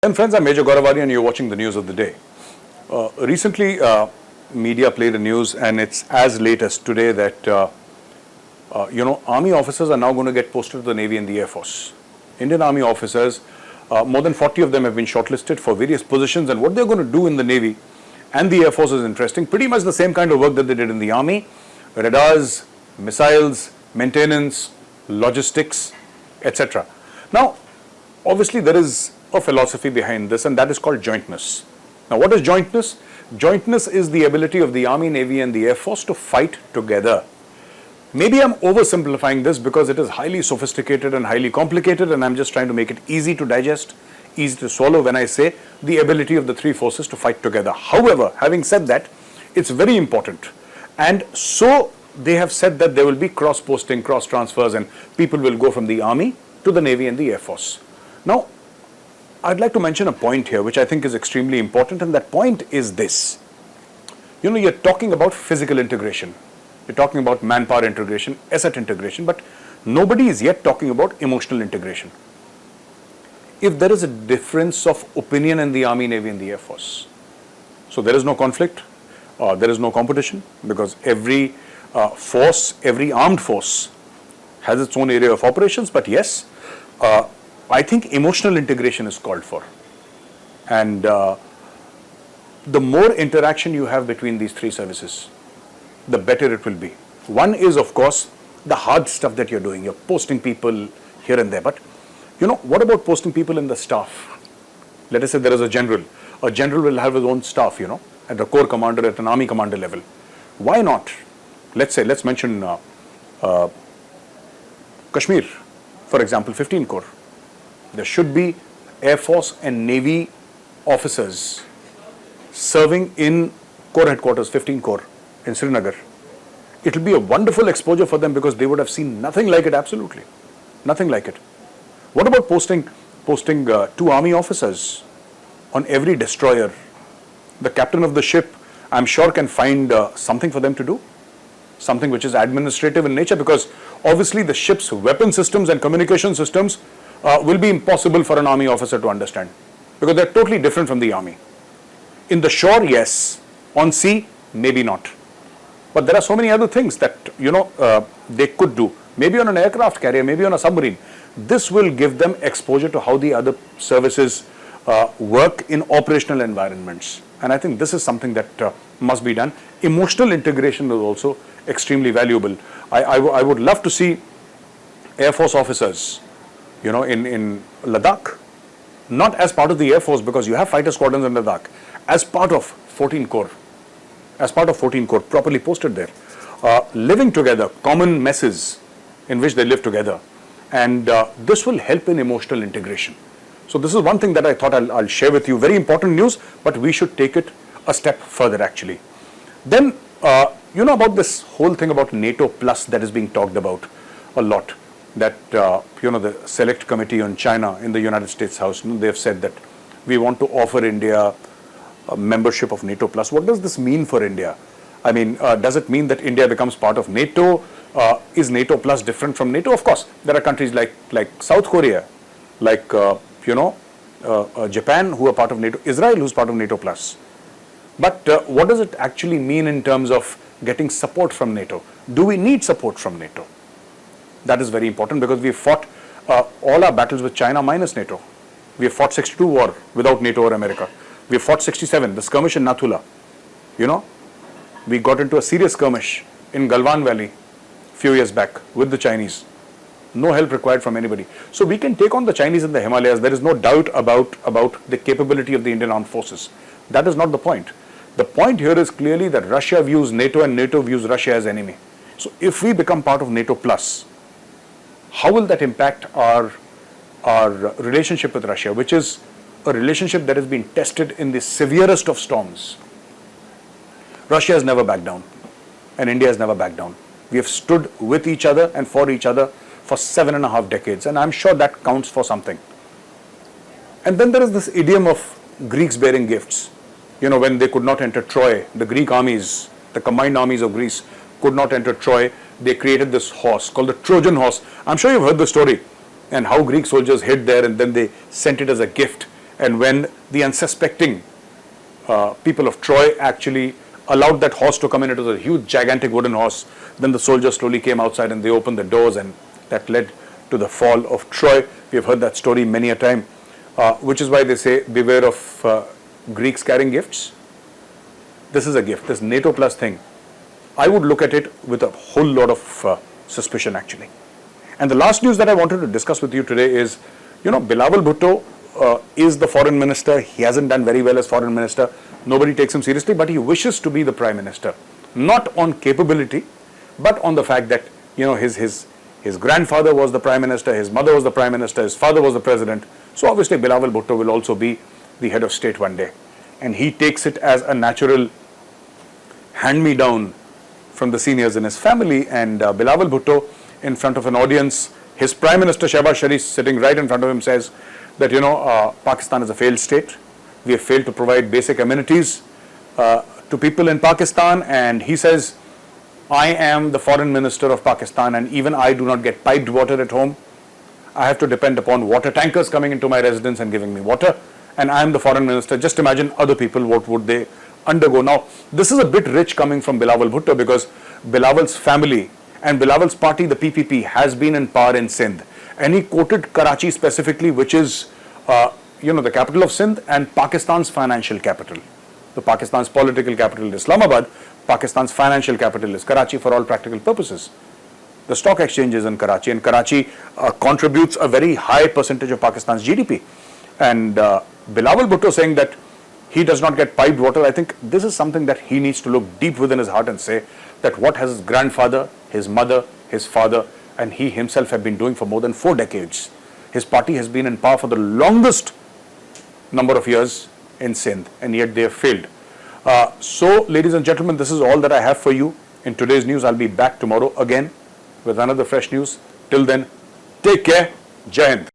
And friends, I'm Major Gaurav Arya and you're watching the news of the day. Recently, media played a news and it's as late as today that, Army officers are now going to get posted to the Navy and the Air Force. Indian Army officers, more than 40 of them have been shortlisted for various positions, and what they're going to do in the Navy and the Air Force is interesting. Pretty much the same kind of work that they did in the Army: radars, missiles, maintenance, logistics, etc. Now, obviously there is a philosophy behind this, and that is called jointness. Now, what is jointness? Jointness is the ability of the Army, Navy and the Air Force to fight together. Maybe I'm oversimplifying this because it is highly sophisticated and highly complicated, and I'm just trying to make it easy to digest, easy to swallow when I say the ability of the three forces to fight together. However, having said that, it's very important. And so they have said that there will be cross-posting, cross-transfers, and people will go from the Army to the Navy and the Air Force. Now, I'd like to mention a point here which I think is extremely important, and that point is this. You're talking about physical integration. You're talking about manpower integration, asset integration, but nobody is yet talking about emotional integration. If there is a difference of opinion in the Army, Navy and the Air Force, so there is no conflict, there is no competition, because every force, every armed force has its own area of operations, but yes, I think emotional integration is called for. And the more interaction you have between these three services, the better it will be. One is, of course, the hard stuff that you're doing. You're posting people here and there. But, what about posting people in the staff? Let us say there is a general. A general will have his own staff, at the corps commander, at an army commander level. Why not? Let's mention Kashmir, for example, 15 Corps. There should be Air Force and Navy officers serving in Corps headquarters, 15 Corps in Srinagar. It will be a wonderful exposure for them because they would have seen nothing like it, absolutely. Nothing like it. What about posting two Army officers on every destroyer? The captain of the ship, I'm sure, can find something for them to do. Something which is administrative in nature, because obviously the ship's weapon systems and communication systems will be impossible for an Army officer to understand, because they're totally different from the Army. In the shore, yes. On sea, maybe not. But there are so many other things that, they could do. Maybe on an aircraft carrier, maybe on a submarine. This will give them exposure to how the other services work in operational environments. And I think this is something that must be done. Emotional integration is also extremely valuable. I would love to see Air Force officers, in Ladakh, not as part of the Air Force, because you have fighter squadrons in Ladakh, as part of 14 Corps, properly posted there, living together, common messes in which they live together, and this will help in emotional integration. So this is one thing that I thought I'll share with you. Very important news, but we should take it a step further actually. Then, about this whole thing about NATO plus that is being talked about a lot, that, the Select Committee on China in the United States House, they have said that we want to offer India a membership of NATO plus. What does this mean for India? I mean, does it mean that India becomes part of NATO? Is NATO plus different from NATO? Of course, there are countries like South Korea, like, Japan, who are part of NATO, Israel, who's part of NATO plus. But what does it actually mean in terms of getting support from NATO? Do we need support from NATO? That is very important, because we fought all our battles with China minus NATO. We have fought 62 war without NATO or America. We have fought 67, the skirmish in Nathula. We got into a serious skirmish in Galwan Valley a few years back with the Chinese. No help required from anybody. So we can take on the Chinese in the Himalayas. There is no doubt about the capability of the Indian Armed Forces. That is not the point. The point here is clearly that Russia views NATO and NATO views Russia as enemy. So if we become part of NATO plus, how will that impact our relationship with Russia, which is a relationship that has been tested in the severest of storms? Russia has never backed down, and India has never backed down. We have stood with each other and for each other for 7.5 decades, and I'm sure that counts for something. And then there is this idiom of Greeks bearing gifts. When they could not enter Troy, the Greek armies, the combined armies of Greece could not enter Troy, they created this horse called the Trojan horse. I'm sure you've heard the story, and how Greek soldiers hid there and then they sent it as a gift and when the unsuspecting people of Troy actually allowed that horse to come in. It was a huge, gigantic wooden horse. Then the soldiers slowly came outside and they opened the doors, and that led to the fall of Troy. We have heard that story many a time, which is why they say beware of Greeks carrying gifts. This is a gift, this NATO plus thing. I would look at it with a whole lot of suspicion actually. And the last news that I wanted to discuss with you today is, Bilawal Bhutto is the foreign minister. He hasn't done very well as foreign minister. Nobody takes him seriously, but he wishes to be the prime minister. Not on capability, but on the fact that, his grandfather was the prime minister, his mother was the prime minister, his father was the president. So obviously Bilawal Bhutto will also be the head of state one day. And he takes it as a natural hand-me-down from the seniors in his family. And Bilawal Bhutto, in front of an audience, his prime minister Shehbaz Sharif sitting right in front of him says that, Pakistan is a failed state. We have failed to provide basic amenities to people in Pakistan. And he says, I am the foreign minister of Pakistan, and even I do not get piped water at home. I have to depend upon water tankers coming into my residence and giving me water. And I am the foreign minister. Just imagine other people, what would they undergo? Now, this is a bit rich coming from Bilawal Bhutto, because Bilawal's family and Bilawal's party, the PPP, has been in power in Sindh. And he quoted Karachi specifically, which is, the capital of Sindh and Pakistan's financial capital. So Pakistan's political capital is Islamabad. Pakistan's financial capital is Karachi for all practical purposes. The stock exchange is in Karachi, and Karachi contributes a very high percentage of Pakistan's GDP. And Bilawal Bhutto saying that he does not get piped water, I think this is something that he needs to look deep within his heart and say that what has his grandfather, his mother, his father, and he himself have been doing for more than 4 decades. His party has been in power for the longest number of years in Sindh, and yet they have failed. So, ladies and gentlemen, this is all that I have for you in today's news. I'll be back tomorrow again with another fresh news. Till then, take care. Jai Hind.